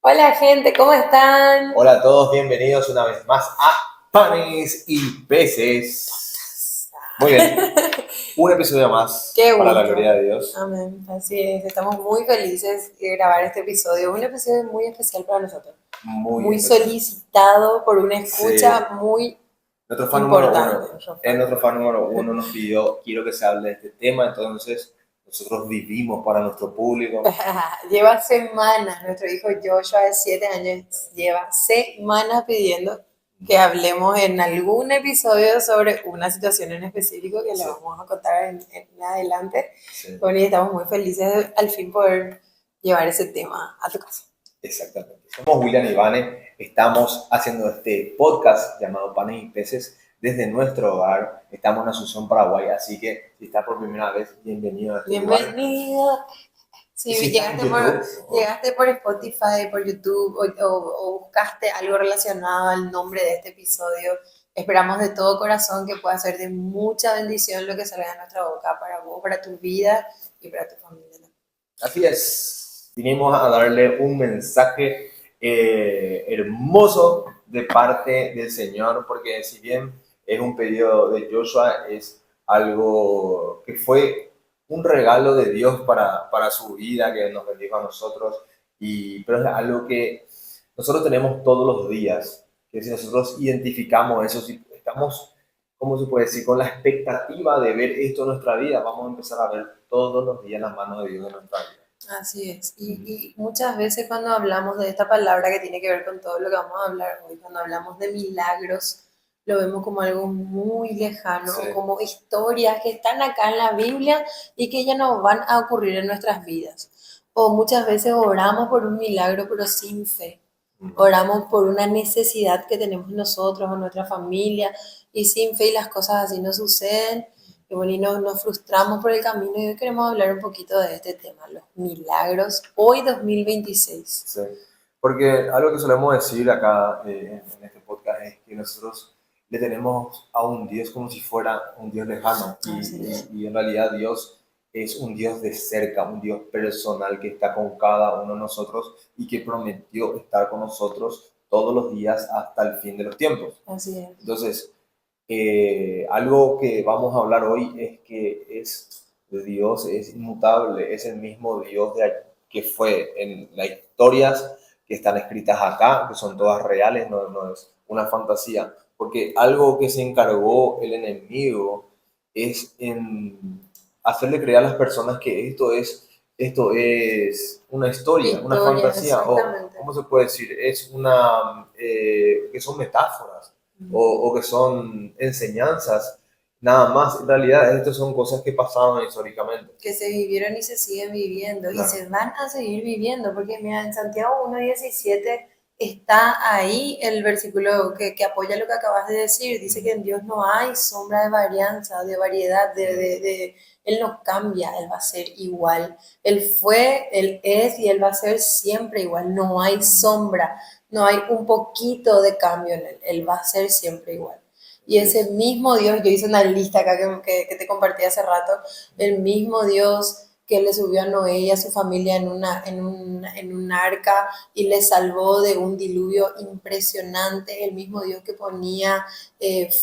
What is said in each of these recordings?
Hola gente, ¿cómo están? Hola a todos, bienvenidos una vez más a Panes y Peces. Muy bien, un episodio más Qué para la gusto. gloria de Dios. Amén. Así es, estamos muy felices de grabar este episodio. Un episodio muy especial para nosotros. Muy Muy especial. solicitado por una escucha Sí, muy nuestro fan número importante. uno, nuestro fan número uno nos pidió, quiero que se hable de este tema, entonces nosotros vivimos para nuestro público. Lleva semanas, nuestro hijo Joshua de 7 años, lleva semanas pidiendo que hablemos en algún episodio sobre una situación en específico que le Sí, vamos a contar en adelante. sí, Bueno, y estamos muy felices de al fin poder llevar ese tema a tu casa. exactamente. Somos William y Vane, estamos haciendo este podcast llamado Panes y Peces desde nuestro hogar. Estamos en Asunción, Paraguay, así que si está por primera vez, bienvenido a este lugar. Bienvenido. Y Si si estás en llegaste YouTube, llegaste por Spotify, por YouTube o buscaste algo relacionado al nombre de este episodio, esperamos de todo corazón que pueda ser de mucha bendición lo que salga de nuestra boca para vos, para tu vida y para tu familia también. así es. Vinimos a darle un mensaje hermoso de parte del Señor, porque si bien es un pedido de Joshua, es algo que fue un regalo de Dios para su vida, que nos bendijo a nosotros, pero es algo que nosotros tenemos todos los días, que si nosotros identificamos eso, si estamos, ¿cómo se puede decir?, con la expectativa de ver esto en nuestra vida, vamos a empezar a ver todos los días las manos de Dios en nuestra vida. Así es. Y muchas veces cuando hablamos de esta palabra que tiene que ver con todo lo que vamos a hablar hoy, cuando hablamos de milagros, lo vemos como algo muy lejano, Sí. como historias que están acá en la Biblia y que ya no van a ocurrir en nuestras vidas. O muchas veces oramos por un milagro, pero sin fe. Oramos por una necesidad que tenemos nosotros o nuestra familia y sin fe y las cosas así no suceden. Y bueno, y nos frustramos por el camino y hoy queremos hablar un poquito de este tema, los milagros, hoy 2026. Sí. Porque algo que solemos decir acá en este podcast es que nosotros le tenemos a un Dios como si fuera un Dios lejano Así es. y en realidad Dios es un Dios de cerca, un Dios personal que está con cada uno de nosotros y que prometió estar con nosotros todos los días hasta el fin de los tiempos. Así es. Entonces, algo que vamos a hablar hoy es que Dios es inmutable, es el mismo Dios que fue en las historias que están escritas acá, que son todas reales, no es una fantasía, porque algo que se encargó el enemigo es en hacerle creer a las personas que esto es una historia, una Historia, fantasía, o, exactamente. ¿cómo se puede decir? Es que son metáforas o que son enseñanzas, nada más. En realidad, estas son cosas que pasaban históricamente. Que se vivieron y se siguen viviendo y Claro. se van a seguir viviendo, porque mira, en Santiago 1:17 está ahí el versículo que apoya lo que acabas de decir, dice que en Dios no hay sombra de varianza, de variedad, Él no cambia, Él va a ser igual, Él fue, Él es y Él va a ser siempre igual, no hay sombra, no hay un poquito de cambio en Él va a ser siempre igual. Y ese mismo Dios, yo hice una lista acá que te compartí hace rato, el mismo Dios que le subió a Noé y a su familia en un arca y le salvó de un diluvio impresionante, el mismo Dios que ponía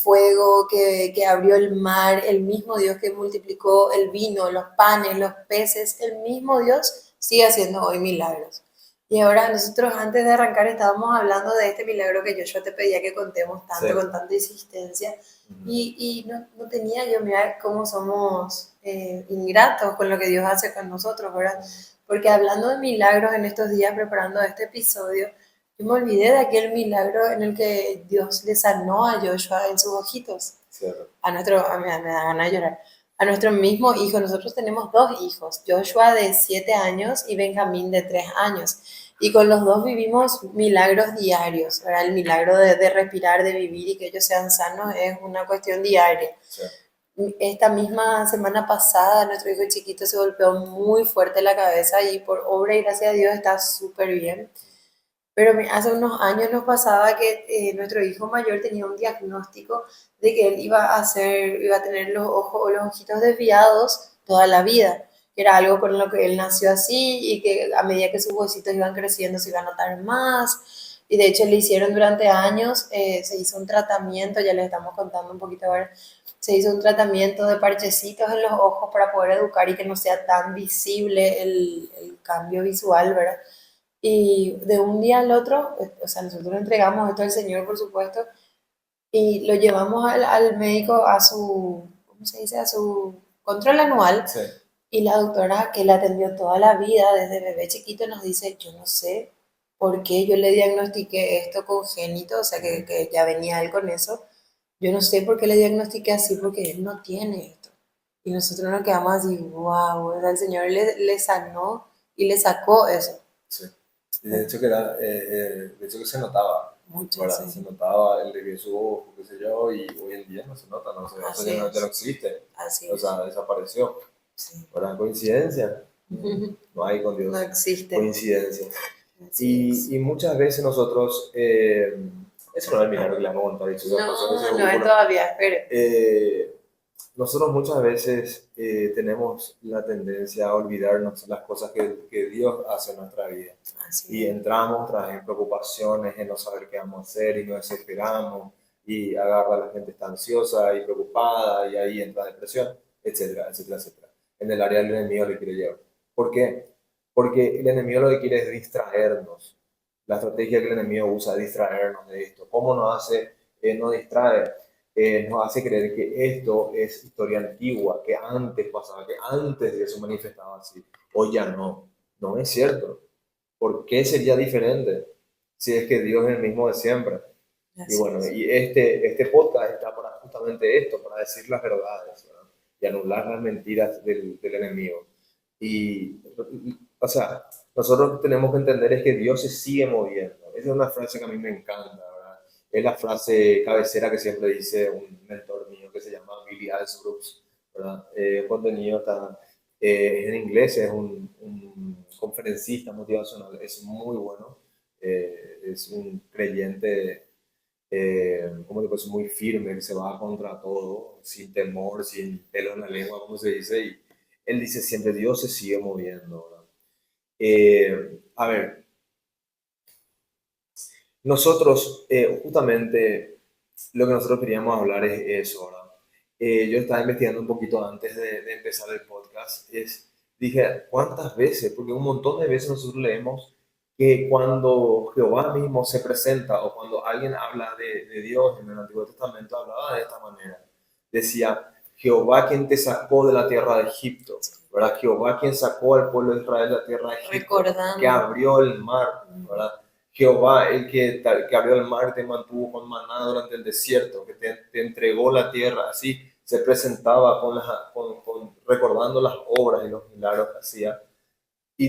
fuego, que abrió el mar, el mismo Dios que multiplicó el vino, los panes, los peces, el mismo Dios sigue haciendo hoy milagros. Y ahora nosotros antes de arrancar estábamos hablando de este milagro que yo te pedía que contemos tanto, Sí. con tanta insistencia, y no tenía yo, mira cómo somos ingratos con lo que Dios hace con nosotros, ¿verdad? Porque hablando de milagros en estos días, preparando este episodio, yo me olvidé de aquel milagro en el que Dios le sanó a Joshua en sus ojitos. Cierto. Me da ganas de llorar. A nuestro mismo hijo, nosotros tenemos dos hijos, Joshua de 7 años y Benjamín de 3 años. Y con los dos vivimos milagros diarios, ¿verdad? El milagro de respirar, de vivir y que ellos sean sanos es una cuestión diaria. Sí. Esta misma semana pasada nuestro hijo chiquito se golpeó muy fuerte la cabeza y por obra y gracia de Dios está súper bien. Pero hace unos años nos pasaba que nuestro hijo mayor tenía un diagnóstico de que él iba a tener los ojos o los ojitos desviados toda la vida. que era algo con lo que él nació así y que a medida que sus huesitos iban creciendo se iba a notar más. Y de hecho le hicieron durante años, se hizo un tratamiento, ya les estamos contando un poquito ahora, se hizo un tratamiento de parchecitos en los ojos para poder educar y que no sea tan visible el cambio visual, ¿verdad? Y de un día al otro, o sea, nosotros entregamos esto al Señor, por supuesto, y lo llevamos al médico a su, ¿cómo se dice? A su control anual. Sí. Y la doctora que la atendió toda la vida, desde bebé chiquito, nos dice, yo no sé por qué yo le diagnostiqué esto congénito, o sea, que ya venía él con eso. Yo no sé por qué le diagnostiqué así, porque él no tiene esto. Y nosotros nos quedamos así, wow, o sea, el Señor le sanó y le sacó eso. Sí. Y de hecho que de hecho que se notaba, Mucho, ¿verdad? Se sí. notaba el de su ojo, qué sé yo, y hoy en día no se nota, no, eso Así ya no es, existe, así o es. sea, desapareció. Sí. ¿Verdad? Coincidencia, no hay con No Dios existe. coincidencia. Así es. Y muchas veces nosotros, eso no es el milagro que le vamos a contar, y eso No, es no es bueno. todavía, espere. Nosotros muchas veces tenemos la tendencia a olvidarnos las cosas que Dios hace en nuestra vida. Así Y es. entramos en preocupaciones, en no saber qué vamos a hacer y nos desesperamos y agarra a la gente está ansiosa y preocupada y ahí entra depresión, etcétera, etcétera, etcétera. En el área del enemigo le quiere llevar. ¿Por qué? Porque el enemigo lo que quiere es distraernos. La estrategia que el enemigo usa es distraernos de esto. ¿Cómo nos hace? Nos distrae, nos hace creer que esto es historia antigua, que antes pasaba, que antes de eso manifestaba así. Hoy ya no. No es cierto. ¿Por qué sería diferente si es que Dios es el mismo de siempre? Y Así bueno, es. y este podcast está para justamente esto, para decir las verdades, ¿verdad? Y anular las mentiras del enemigo. Y, o sea, nosotros tenemos que entender es que Dios se sigue moviendo. Esa es una frase que a mí me encanta, ¿verdad? Es la frase cabecera que siempre dice un mentor mío que se llama Billy Alsbrooks, ¿verdad? Contenido está en inglés, es un conferencista motivacional, es muy bueno, es un creyente, como digo, es muy firme, que se va contra todo, sin temor, sin pelo en la lengua, como se dice, y él dice siempre, Dios se sigue moviendo, ¿verdad? A ver, nosotros, justamente, lo que nosotros queríamos hablar es eso, ¿verdad? Yo estaba investigando un poquito antes de empezar el podcast, dije, ¿cuántas veces? Porque un montón de veces nosotros leemos que cuando Jehová mismo se presenta o cuando alguien habla de Dios en el Antiguo Testamento, hablaba de esta manera. Decía, Jehová quien te sacó de la tierra de Egipto, ¿verdad? Jehová quien sacó al pueblo de Israel de la tierra de Egipto, que Recordando. abrió el mar, ¿verdad? Jehová, el que abrió el mar, te mantuvo con maná durante el desierto, que te entregó la tierra, así se presentaba recordando las obras y los milagros que hacía. Y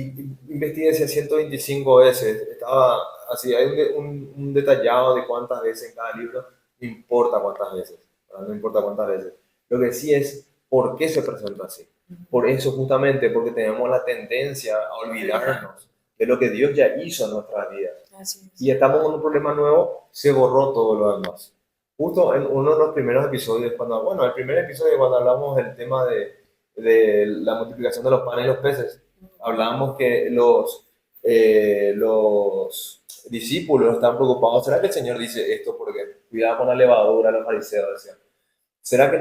investigué decía 125 veces, estaba así, hay un detallado de cuántas veces en cada libro, no importa cuántas veces, ¿verdad? No importa cuántas veces. Lo que sí es por qué se presenta así. Por eso justamente, porque tenemos la tendencia a olvidarnos de lo que Dios ya hizo en nuestras vidas Así es. y estamos con un problema nuevo, se borró todo lo demás. Justo en uno de los primeros episodios, bueno, el primer episodio cuando hablamos del tema de la multiplicación de los panes y los peces, hablábamos que los discípulos están preocupados. ¿Será que el Señor dice esto? Porque cuidado con la levadura, los fariseos decían. ¿Será que,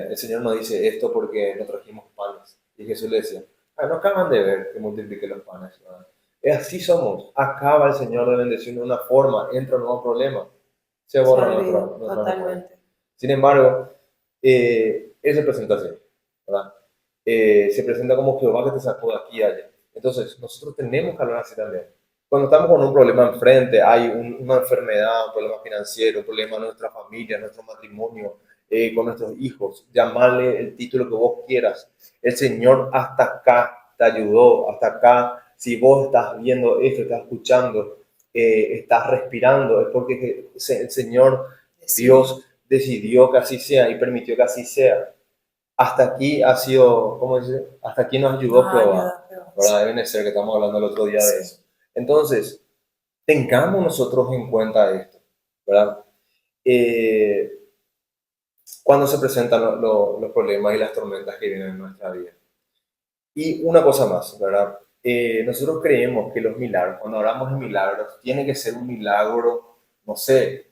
el Señor nos dice esto porque no trajimos panes? Y Jesús le decía, no acaban de ver que multiplique los panes, ¿verdad? Es así somos. Acaba el Señor de bendecir de una forma, entra un nuevo problema, se Se borra olvidó nuestra memoria. totalmente. Sin embargo, Él se presenta así, ¿verdad? Se presenta como Jehová que te sacó de aquí y allá. Entonces, nosotros tenemos que hablar así también. Cuando estamos con un problema enfrente, hay una enfermedad, un problema financiero, un problema en nuestra familia, en nuestro matrimonio, con nuestros hijos, llamarle el título que vos quieras. El Señor hasta acá te ayudó, hasta acá. Si vos estás viendo esto, estás escuchando, estás respirando, es porque el Señor, Decide. Dios, decidió que así sea y permitió que así sea. Hasta aquí ha sido, ¿cómo dice? Hasta aquí nos ayudó No Jehová, ayuda, pero ¿verdad? Debe ser que estamos hablando el otro día de sí. eso. Entonces, tengamos nosotros en cuenta esto, ¿verdad? Eh, cuando se presentan los problemas y las tormentas que vienen en nuestra vida. Y una cosa más, ¿verdad? Nosotros creemos que los milagros, cuando hablamos de milagros, tiene que ser un milagro, no sé,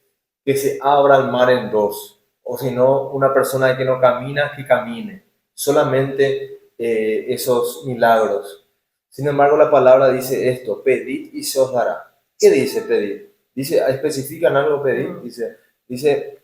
que se abra el mar en dos, o si no, una persona que no camina, que camine. Solamente esos milagros. Sin embargo, la palabra dice esto: pedid y se os dará. ¿Qué dice pedid? Dice, especifican algo pedid, Mm. dice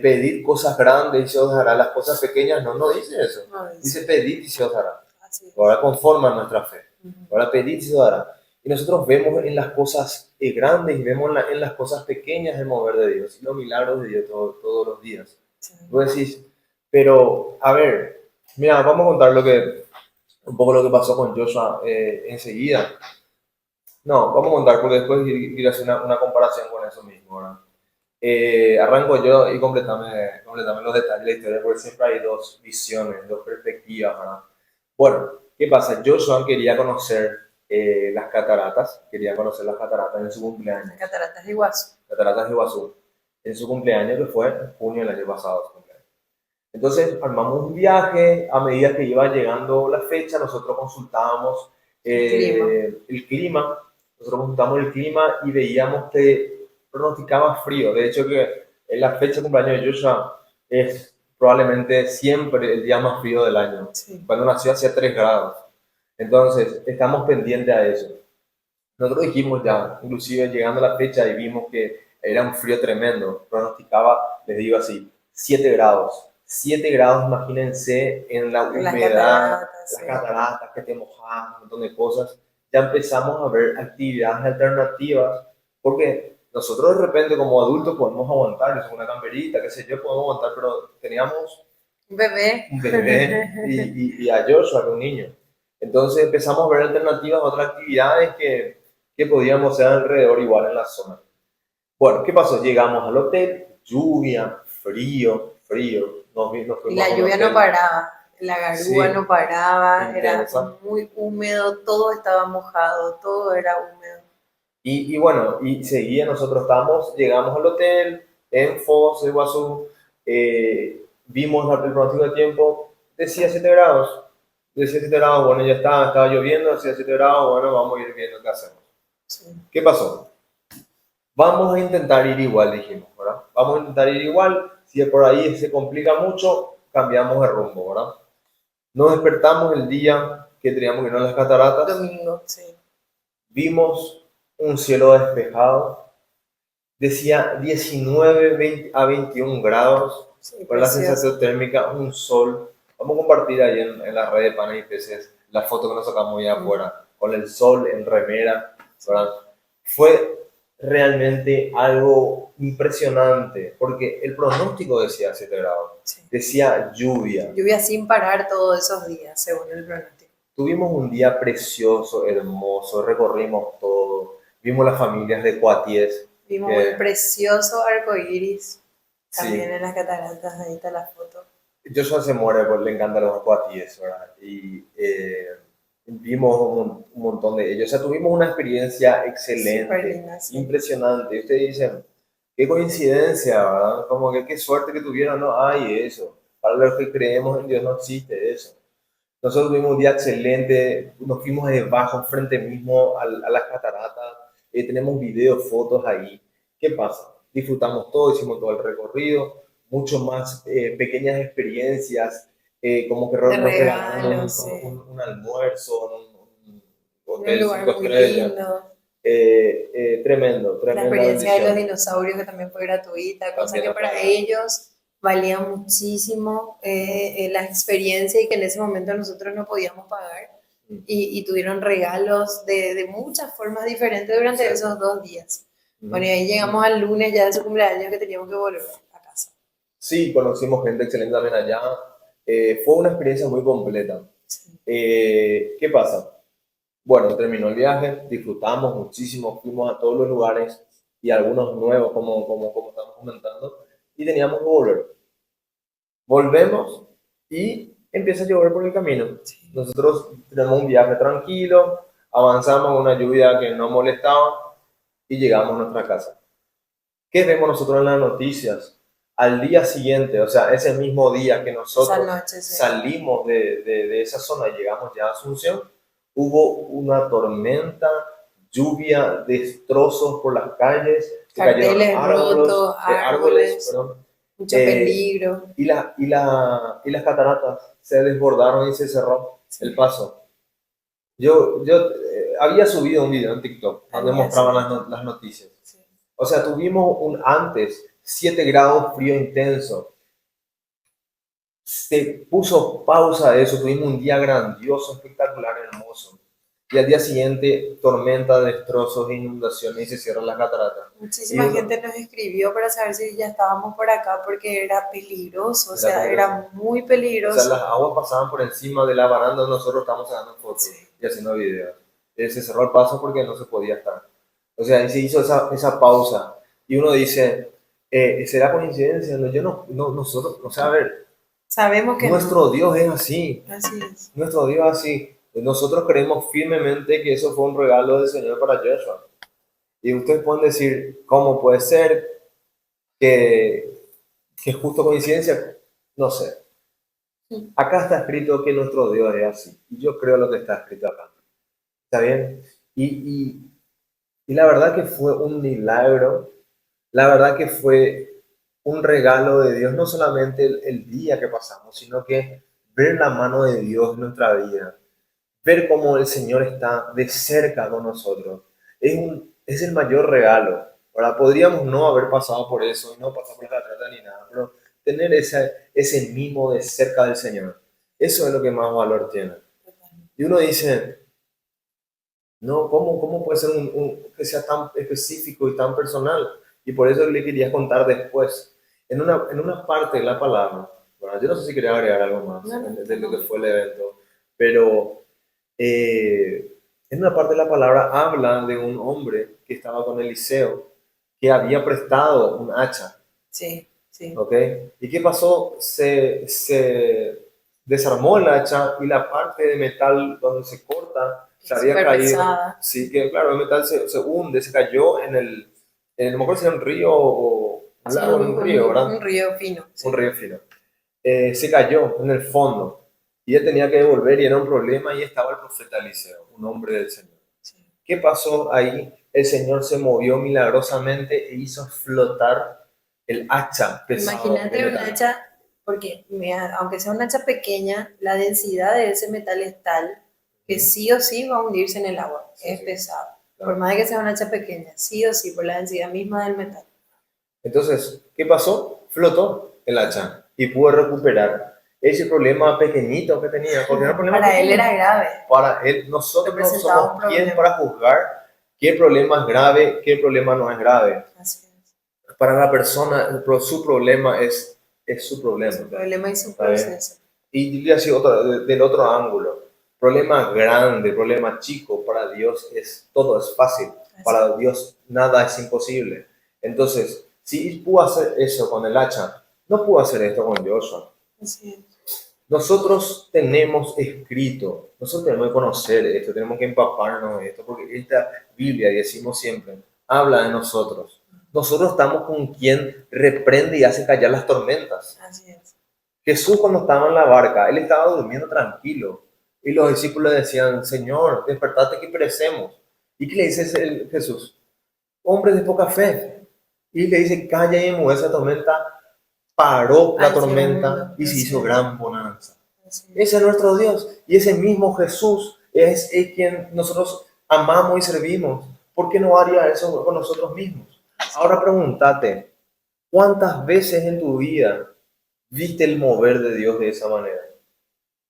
pedid cosas grandes y se os dará, las cosas pequeñas no, no dice eso. No, es- Dice pedid y se os dará. Así es. Ahora conforman nuestra fe. Ujú. Ahora pedid y se os dará. Y nosotros vemos en las cosas grandes y vemos en las cosas pequeñas el mover de Dios y los milagros de Dios todos los días. Sí. Vos decís, pero a ver, mira, vamos a contar un poco lo que pasó con Joshua enseguida. No, vamos a contar porque después quiero hacer una comparación con eso mismo, ¿verdad? Arranco yo y completame los detalles de la historia, porque siempre hay dos visiones, dos perspectivas, ¿verdad? Bueno, ¿qué pasa? Joshua quería conocer las cataratas en su cumpleaños, Las cataratas de Iguazú. cataratas de Iguazú, en su cumpleaños que fue en junio del año pasado. Su cumpleaños. Entonces armamos un viaje, a medida que iba llegando la fecha, nosotros consultábamos El clima. el clima y veíamos que pronosticaba frío. De hecho, que en la fecha de cumpleaños de Joshua es probablemente siempre el día más frío del año. Sí. Cuando nació hacía 3 grados. Entonces, estamos pendientes a eso. Nosotros dijimos ya, inclusive llegando a la fecha y vimos que era un frío tremendo, pronosticaba, les digo así, 7 grados. 7 grados, imagínense, en la Las humedad, cataratas, las sí. cataratas que te mojas, un montón de cosas. Ya empezamos a ver actividades alternativas, porque nosotros de repente como adultos podemos aguantar, es una camperita, qué sé yo, podemos aguantar, pero teníamos Un bebé. un bebé y a Joshua, que un niño. Entonces empezamos a ver alternativas, otras actividades que podíamos hacer alrededor igual en la zona. Bueno, ¿qué pasó? Llegamos al hotel, lluvia, frío, frío, nos Y fuimos la a un lluvia no hotel, paraba, la garúa sí, no paraba, era intensa. muy húmedo, todo estaba mojado, todo era húmedo. Y bueno, y seguía, nosotros llegamos al hotel en Foz de Iguazú, vimos el pronóstico de tiempo, decía 7 grados, decía 7 grados, bueno, ya estaba lloviendo, decía 7 grados, bueno, vamos a ir viendo qué hacemos. Sí. ¿Qué pasó? Vamos a intentar ir igual, dijimos, ¿verdad? Vamos a intentar ir igual, si por ahí se complica mucho, cambiamos de rumbo, ¿verdad? Nos despertamos el día que teníamos que ir a las cataratas, Domingo, sí. vimos un cielo despejado, decía 19 20 a 21 grados, Sí, con la precioso. sensación térmica, un sol. Vamos a compartir ahí en la red de Panes y Peces la foto que nos sacamos allá afuera, con el sol en remera, Sí. ¿verdad? Fue realmente algo impresionante, porque el pronóstico decía 7 grados, Sí. decía lluvia. Lluvia sin parar todos esos días, según el pronóstico. Tuvimos un día precioso, hermoso, recorrimos todo, vimos las familias de Cuaties, Vimos un que precioso arco iris también sí, en las cataratas, ahí está la foto. Joshua se muere porque le encantan los Cuaties, ¿verdad? Y vimos un montón de ellos, o sea, tuvimos una experiencia Súper excelente, linda, sí. impresionante. Y ustedes dicen, qué coincidencia, ¿verdad? Como que qué suerte que tuvieron, no hay eso. Para los que creemos en Dios no existe eso. Nosotros tuvimos un día excelente, nos fuimos debajo, frente mismo a las cataratas, tenemos videos, fotos ahí. ¿Qué pasa? Disfrutamos todo, hicimos todo el recorrido, mucho más pequeñas experiencias, como que De nos regalaron regalos, sí. un almuerzo en un Un hotel lugar 5 muy estrellas. lindo. Tremendo, La tremenda experiencia de los bendición. dinosaurios que también fue gratuita, cosa También que nos para regalaron. ellos valía muchísimo la experiencia y que en ese momento nosotros no podíamos pagar. Mm. Y tuvieron regalos de muchas formas diferentes durante Sí. esos 2 días. Bueno, y Mm. ahí llegamos al lunes ya de su cumpleaños que teníamos que volver a casa. Sí, conocimos gente excelente también allá. Fue una experiencia muy completa. Sí. ¿Qué pasa? Bueno, terminó el viaje, disfrutamos muchísimo, fuimos a todos los lugares y algunos nuevos, como estamos comentando, y teníamos que volver. Volvemos y empieza a llover por el camino. Sí. Nosotros tenemos un viaje tranquilo, avanzamos en una lluvia que no molestaba y llegamos a nuestra casa. ¿Qué vemos nosotros en las noticias? al día siguiente, o sea, ese mismo día que Esa nosotros noche, sí. salimos de esa zona y llegamos ya a Asunción, hubo una tormenta, lluvia, destrozos por las calles, se cayeron Carteles rotos, árboles, árboles, perdón, mucho eh, peligro. y las cataratas se desbordaron y se cerró el Sí, paso. Yo había subido un video en TikTok al donde día mostraban siguiente. las noticias. Sí. O sea, tuvimos un antes, 7 grados, frío intenso. Se puso pausa a eso, tuvimos un día grandioso, espectacular, hermoso. Y al día siguiente, tormenta, destrozos, inundaciones y se cierran las cataratas. Y Muchísima uno, gente nos escribió para saber si ya estábamos por acá porque era peligroso, o era sea, peligroso. era muy O sea, las peligroso. aguas pasaban por encima de la baranda donde nosotros estamos sacando fotos Sí, y haciendo videos. Se cerró el paso porque no se podía estar. O sea, y se hizo esa pausa. Y uno dice, ¿será coincidencia? No, yo nosotros, o sea, a ver, sabemos que no. nuestro Dios es así. Así es. Nuestro Dios es así. Nosotros creemos firmemente que eso fue un regalo del Señor para Joshua. Y ustedes pueden decir, ¿cómo puede ser que, que es justo coincidencia? No sé. Sí. Acá está escrito que nuestro Dios es así. Y yo creo lo que está escrito acá. ¿Está bien? Y la verdad que fue un milagro. La verdad que fue un regalo de Dios, no solamente el día que pasamos, sino que ver la mano de Dios en nuestra vida, ver cómo el Señor está de cerca con nosotros. Es el mayor regalo. Ahora, podríamos no haber pasado por eso y no pasar por la trata ni nada, pero tener ese mimo de cerca del Señor, eso es lo que más valor tiene. Y uno dice, no, ¿cómo puede ser que sea tan específico y tan personal? Y por eso le quería contar después. En una parte de la palabra, bueno, yo no sé si quería agregar algo más No, no, de lo que estamos bien. fue el evento, pero en una parte de la palabra habla de un hombre que estaba con Eliseo, que había prestado un hacha, Sí, sí. ¿ok? ¿Y qué pasó? Se desarmó el hacha y la parte de metal donde se corta se Es había súper caído. pesada. Sí, que claro, el metal se hunde, se cayó no me acuerdo si era un río o un Sí, lago, en un río, ¿verdad? un río fino. Un Sí. río fino. Se cayó en el fondo y él tenía que devolver y era un problema y estaba el profeta Eliseo, un hombre del Señor. Sí. ¿Qué pasó ahí? El Señor se movió milagrosamente e hizo flotar el hacha pesado de Imagínate un metal. hacha, porque mira, aunque sea un hacha pequeña, la densidad de ese metal es tal que Ujú. sí o sí va a hundirse en el agua. Sí, Es sí, pesado. Por claro. más de que sea un hacha pequeña, sí o sí, por la densidad misma del metal. Entonces, ¿qué pasó? Flotó el hacha y pudo recuperar ese problema pequeñito que tenía, porque era un problema Para él pequeño. era grave, Para él, nosotros no representaba un somos quien problema. para juzgar qué problema es grave, qué problema no es grave. Así es. Para la persona, su problema es su problema. Su problema y su ¿Está bien? proceso. Y así del otro ángulo. Problema grande, problema chico, para Dios todo es fácil. Así Para Dios nada es imposible. Entonces, si pudo hacer eso con el hacha, no pudo hacer esto con Joshua. así es. Nosotros tenemos escrito, nosotros tenemos que conocer esto, tenemos que empaparnos de esto, porque esta Biblia, y decimos siempre, habla de nosotros. Nosotros estamos con quien reprende y hace callar las tormentas. Así es. Jesús cuando estaba en la barca, él estaba durmiendo tranquilo. Y los discípulos decían, Señor, despertate que perecemos. ¿Y qué le dice Jesús? Hombre de poca fe. Y le dice, calla y enmudece la tormenta. Paró la Al tormenta segundo. y se Así hizo es. gran bonanza. Así Ese es. es nuestro Dios. Y ese mismo Jesús es el quien nosotros amamos y servimos. ¿Por qué no haría eso con nosotros mismos? Así Ahora es. pregúntate, ¿cuántas veces en tu vida viste el mover de Dios de esa manera?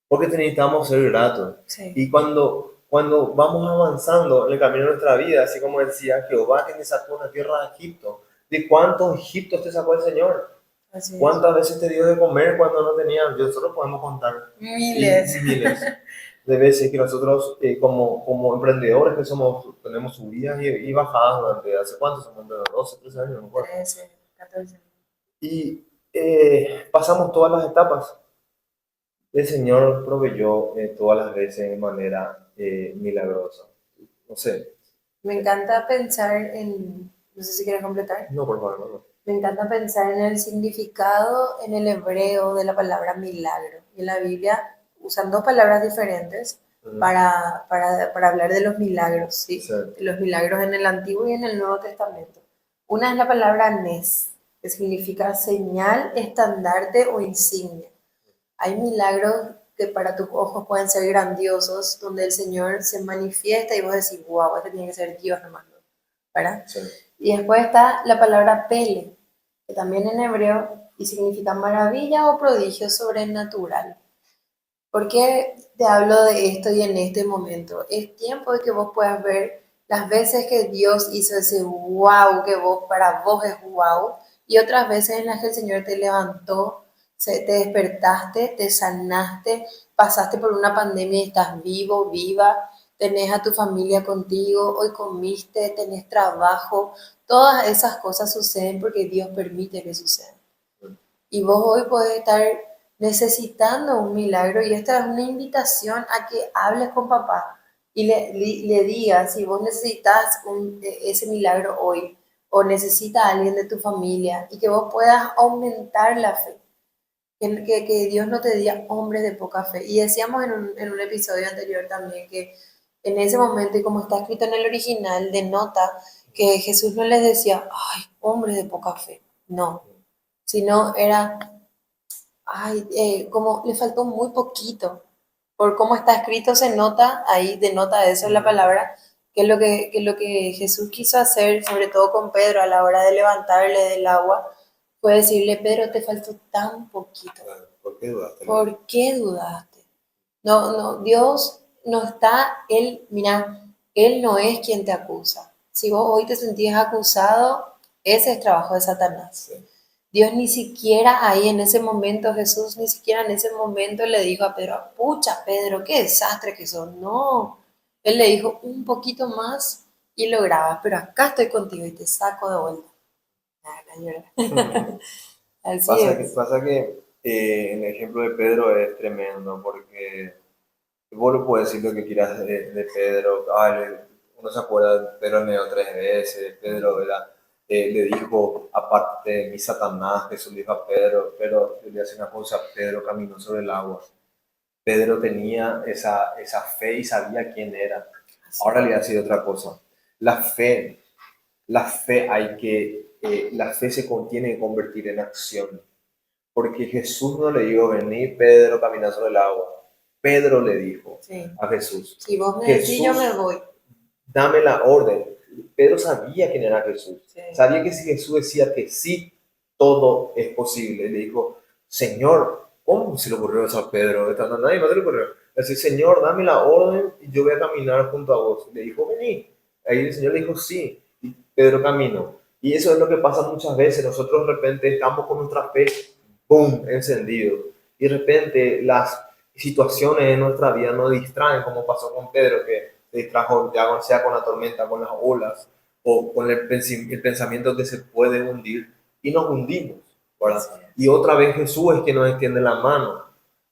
Porque necesitamos ser gratos. Sí. Y cuando vamos avanzando en el camino de nuestra vida, así como decía Jehová que te sacó de la tierra de Egipto, ¿de cuántos Egiptos te sacó el Señor? Así es. ¿Cuántas veces te dio de comer cuando no tenías? Nosotros podemos contar y Miles. miles de veces que nosotros como emprendedores que somos, tenemos subidas y bajadas durante, ¿hace cuánto? Somos de 12, 13 años, no me acuerdo. 13, 14. Y pasamos todas las etapas. El Señor proveyó todas las veces de manera milagrosa. No sé, Me encanta pensar en, no sé si quieres completar, no, por favor, no. Me encanta pensar en el significado en el hebreo de la palabra milagro. En la Biblia usan dos palabras diferentes Ujú. para hablar de los milagros, ¿sí? Sí, De los milagros en el Antiguo y en el Nuevo Testamento. Una es la palabra nes, que significa señal, estandarte o insignia. Hay milagros que para tus ojos pueden ser grandiosos, donde el Señor se manifiesta y vos decís, wow, este tiene que ser Dios nomás, ¿no? ¿Verdad? sí. Y después está la palabra pele, que también en hebreo y significa maravilla o prodigio sobrenatural. ¿Por qué te hablo de esto y en este momento? Es tiempo de que vos puedas ver las veces que Dios hizo ese wow, que vos, para vos es wow, y otras veces en las que el Señor te levantó, te despertaste, te sanaste, pasaste por una pandemia y estás vivo, viva, tenés a tu familia contigo, hoy comiste, tenés trabajo, todas esas cosas suceden porque Dios permite que sucedan. Y vos hoy podés estar necesitando un milagro y esta es una invitación a que hables con papá y le digas si vos necesitas ese milagro hoy o necesita alguien de tu familia y que vos puedas aumentar la fe. Que Dios no te diga hombres de poca fe. Y decíamos en un episodio anterior también que en ese momento, y como está escrito en el original, denota que Jesús no les decía, ay, hombres de poca fe. No, sino era, ay, como le faltó muy poquito. Por cómo está escrito se nota, ahí denota eso en la Ujú. palabra, que lo que Jesús quiso hacer, sobre todo con Pedro a la hora de levantarle del agua, fue decirle, Pedro, te faltó tan poquito. Claro. ¿Por qué dudaste? ¿Por qué dudaste? No, no, Dios no está, Él, mira, Él no es quien te acusa. Si vos hoy te sentías acusado, ese es trabajo de Satanás. Sí. Dios ni siquiera ahí en ese momento, Jesús ni siquiera en ese momento le dijo a Pedro, pucha Pedro, qué desastre que sos. No, Él le dijo un poquito más y lo grabas, pero acá estoy contigo y te saco de vuelta. Nada, no llora. Así es. Pasa que el ejemplo de Pedro es tremendo porque vos lo puedes decir lo que quieras de Pedro. Uno se acuerda, Pedro negó 3 veces, Pedro le dijo, aparte de mí, Satanás, Jesús le dijo a Pedro, pero yo le voy a decir una cosa, Pedro caminó sobre el agua. Pedro tenía esa fe y sabía quién era. Así Ahora le voy a decir otra cosa. La fe, la fe se tiene que convertir en acción. Porque Jesús no le dijo, vení Pedro, camina sobre el agua. Pedro le dijo sí. a Jesús, Si vos me decís, yo me Jesús, voy. dame la orden. Pedro sabía quién era Jesús. Sí. Sabía que si Jesús decía que sí, todo es posible. Le dijo, Señor, ¿cómo se le ocurrió eso a Pedro? No, nadie más se le ocurrió. Le dice, Señor, dame la orden y yo voy a caminar junto a vos. Le dijo, vení. Ahí el Señor le dijo, sí. Y Pedro caminó. Y eso es lo que pasa muchas veces. Nosotros de repente estamos con nuestra fe, ¡boom!, encendido. Y de repente las situaciones en nuestra vida nos distraen, como pasó con Pedro, que se distrajo ya sea con la tormenta, con las olas, o con el pensamiento que se puede hundir, y nos hundimos, ¿verdad? Así Y es. otra vez Jesús es que nos extiende la mano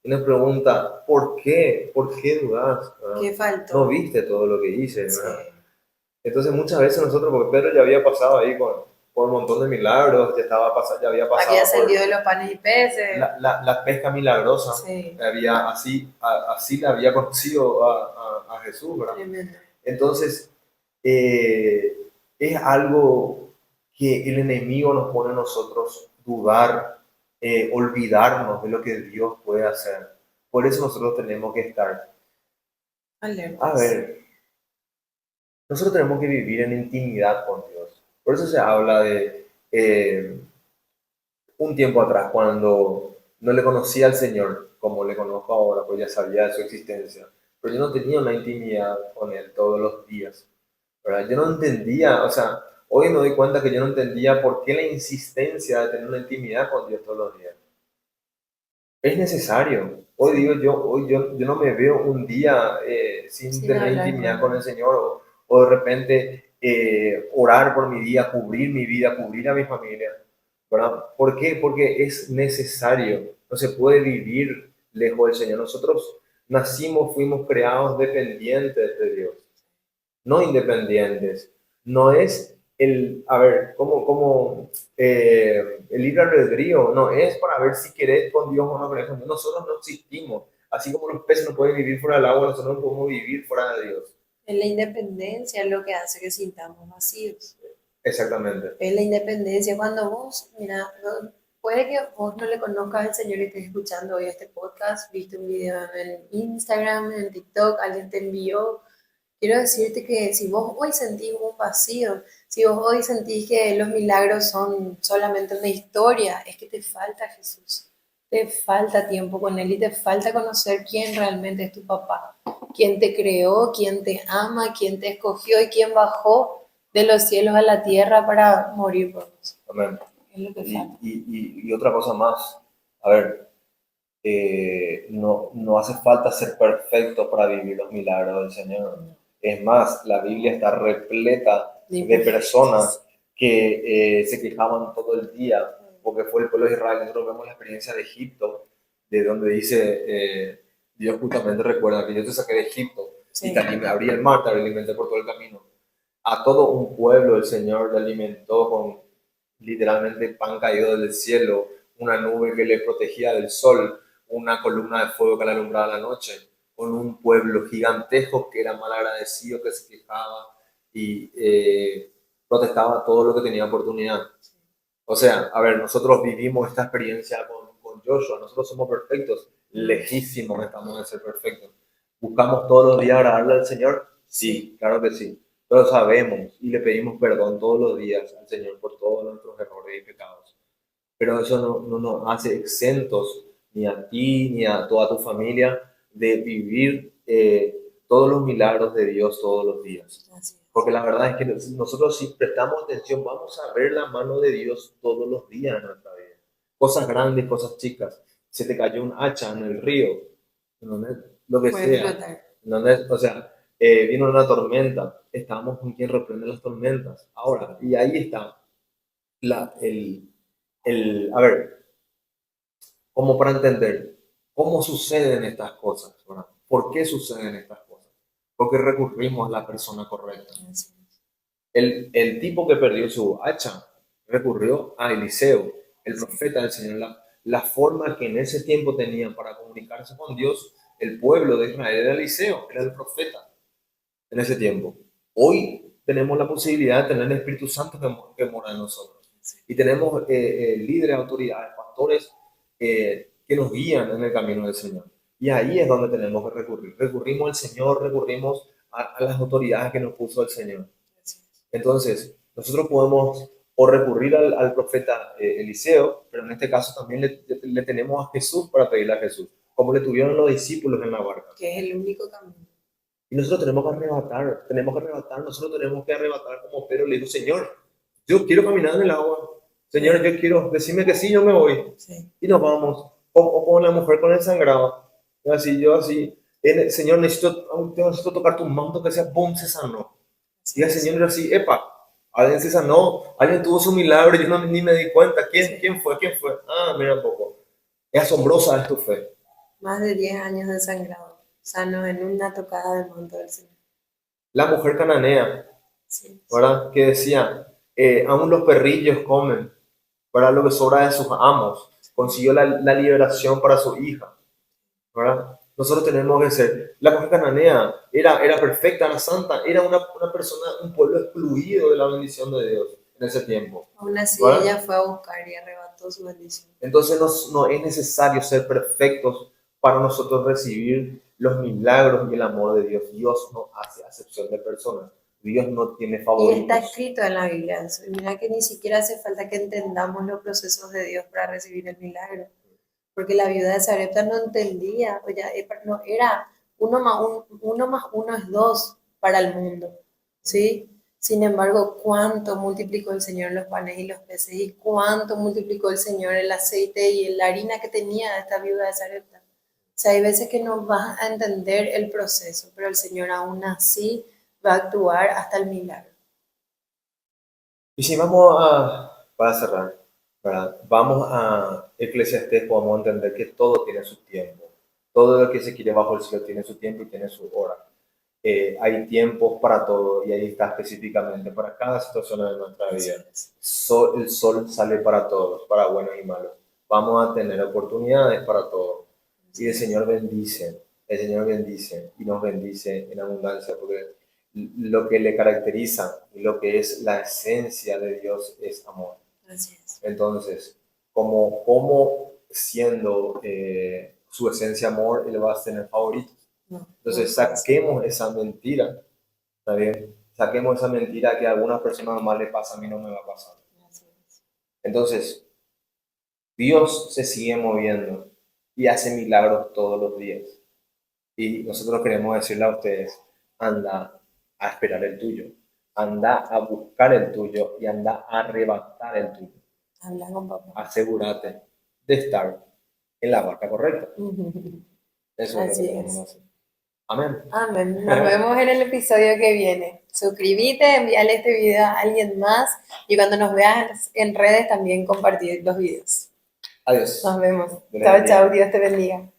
y nos pregunta, ¿por qué? ¿Por qué dudas? ¿Qué ¿No faltó? viste todo lo que hice? Sí. ¿Verdad? Entonces muchas veces nosotros, porque Pedro ya había pasado ahí por un montón de milagros, ya había Había pasado por ascendido de los panes y peces. la pesca milagrosa, Sí. así le había conocido a Jesús, ¿verdad? Tremendo. Entonces, es algo que el enemigo nos pone a nosotros dudar, olvidarnos de lo que Dios puede hacer. Por eso nosotros tenemos que estar, a Alertas. ver, nosotros tenemos que vivir en intimidad con Dios. Por eso se habla de un tiempo atrás, cuando no le conocía al Señor como le conozco ahora, pues ya sabía de su existencia, pero yo no tenía una intimidad con Él todos los días, ¿verdad? Yo no entendía, o sea, hoy me doy cuenta que yo no entendía por qué la insistencia de tener una intimidad con Dios todos los días. Es necesario. Sí. Yo no me veo un día sin Sin tener hablar intimidad con con el él. Señor o de repente orar por mi día, cubrir mi vida, cubrir a mi familia, ¿verdad? ¿Por qué? Porque es necesario. No se puede vivir lejos del Señor. Nosotros nacimos, fuimos creados dependientes de Dios, no independientes. No es a ver, el libre albedrío no es para ver si querés con Dios o no querés con Dios. Nosotros no existimos. Así como los peces no pueden vivir fuera del agua, nosotros no podemos vivir fuera de Dios. Es la independencia lo que hace que sintamos vacíos. Exactamente. Es la independencia. Cuando vos, mira, puede que vos no le conozcas al Señor y estés escuchando hoy este podcast, viste un video en Instagram, en TikTok, alguien te envió. Quiero decirte que si vos hoy sentís un vacío, si vos hoy sentís que los milagros son solamente una historia, es que te falta Jesús. Te falta tiempo con Él y te falta conocer quién realmente es tu papá, quién te creó, quién te ama, quién te escogió y quién bajó de los cielos a la tierra para morir por vos. Amén. Es lo que falta. Y otra cosa más. A ver, no hace falta ser perfecto para vivir los milagros del Señor. Es más, la Biblia está repleta de personas que se quejaban todo el día porque fue el pueblo de Israel. Nosotros vemos la experiencia de Egipto, de donde dice, Dios justamente recuerda que yo te saqué de Egipto y te abrí el mar, te alimenté por todo el camino. A todo un pueblo el Señor le alimentó con literalmente pan caído del cielo, una nube que le protegía del sol, una columna de fuego que le alumbraba la noche, con un pueblo gigantesco que era mal agradecido, que se quejaba y protestaba todo lo que tenía oportunidad. O sea, a ver, nosotros vivimos esta experiencia con Joshua, nosotros somos perfectos, lejísimos estamos de ser perfectos. ¿Buscamos todos los días agradarle al Señor? Sí, claro que sí. Pero sabemos y le pedimos perdón todos los días al Señor por todos nuestros errores y pecados. Pero eso no nos hace exentos ni a ti ni a toda tu familia de vivir todos los milagros de Dios todos los días. Porque la verdad es que nosotros si prestamos atención vamos a ver la mano de Dios todos los días en nuestra vida. Cosas grandes, cosas chicas. Se te cayó un hacha en el río, ¿entendés? Lo que sea. ¿Entendés? O sea, vino una tormenta. Estamos con quien reprende las tormentas. Ahora, y ahí está la, a ver, como para entender cómo suceden estas cosas, ¿verdad? ¿Por qué suceden estas cosas? Porque recurrimos a la persona correcta. El tipo que perdió su hacha recurrió a Eliseo, el profeta del Señor. La forma que en ese tiempo tenían para comunicarse con Dios, el pueblo de Israel era Eliseo, era el profeta en ese tiempo. Hoy tenemos la posibilidad de tener el Espíritu Santo que mora en nosotros. Y tenemos líderes, autoridades, pastores que nos guían en el camino del Señor. Y ahí es donde tenemos que recurrir. Recurrimos al Señor, recurrimos a las autoridades que nos puso el Señor. Entonces, nosotros podemos o recurrir al profeta Eliseo, pero en este caso también le tenemos a Jesús para pedirle a Jesús, como le tuvieron los discípulos en la barca. Que es el único camino. Y nosotros tenemos que arrebatar, nosotros tenemos que arrebatar como Pedro le dijo, Señor, yo quiero caminar en el agua, Señor, yo quiero, decime que sí, yo me voy. Sí. Y nos vamos, o con la mujer con el sangrado, yo así, Señor, necesito tocar tu manto que sea, ¡pum!, se sanó. Y el Señor era así, epa, alguien se sanó, alguien tuvo su milagro, yo ni me di cuenta, ¿quién fue? Ah, mira un poco, es asombrosa es tu fe. Más de 10 años de sangrado. Sano en una tocada del manto del Señor. La mujer cananea, ¿verdad? Que decía, aún los perrillos comen, para lo que sobra de sus amos. Consiguió la liberación para su hija, ¿verdad? Nosotros tenemos que ser, la mujer cananea era perfecta, era santa, era una persona, un pueblo excluido de la bendición de Dios en ese tiempo. Aún así, ¿verdad? Ella fue a buscar y arrebató su bendición. Entonces no es necesario ser perfectos para nosotros recibir los milagros y el amor de Dios. Dios no hace acepción de personas. Dios no tiene favoritos. Y está escrito en la Biblia eso. Y mira que ni siquiera hace falta que entendamos los procesos de Dios para recibir el milagro. Porque la viuda de Sarepta no entendía, o ya, no, era uno más uno es 2 para el mundo, ¿sí? Sin embargo, cuánto multiplicó el Señor los panes y los peces, y cuánto multiplicó el Señor el aceite y la harina que tenía esta viuda de Sarepta. O sea, hay veces que no vas a entender el proceso, pero el Señor aún así va a actuar hasta el milagro. Y si vamos para cerrar, ¿verdad? Vamos a Eclesiastés, podemos entender que todo tiene su tiempo. Todo lo que se quiere bajo el cielo tiene su tiempo y tiene su hora. hay tiempos para todo y ahí está específicamente para cada situación de nuestra vida. El sol sale para todos, para buenos y malos. Vamos a tener oportunidades para todos. Y el Señor bendice y nos bendice en abundancia, porque lo que le caracteriza y lo que es la esencia de Dios es amor. Así es. Entonces, como siendo su esencia amor, Él va a tener favoritos. No, Entonces, no, saquemos esa mentira, ¿está bien? Saquemos esa mentira que a algunas personas más le pasa, a mí no me va a pasar. así es. Entonces, Dios se sigue moviendo y hace milagros todos los días. Y nosotros queremos decirle a ustedes, anda a esperar el tuyo, anda a buscar el tuyo y anda a arrebatar el tuyo. Habla con papá. Asegúrate de estar en la barca correcta. Eso es lo que Así tenemos que es. hacer. Amén. Amén. Nos vemos en el episodio que viene. Suscríbete, envíale este video a alguien más y cuando nos veas en redes también compartir los videos. Adiós. Nos vemos. Dios les Chao, bendiga. chao. Dios te bendiga.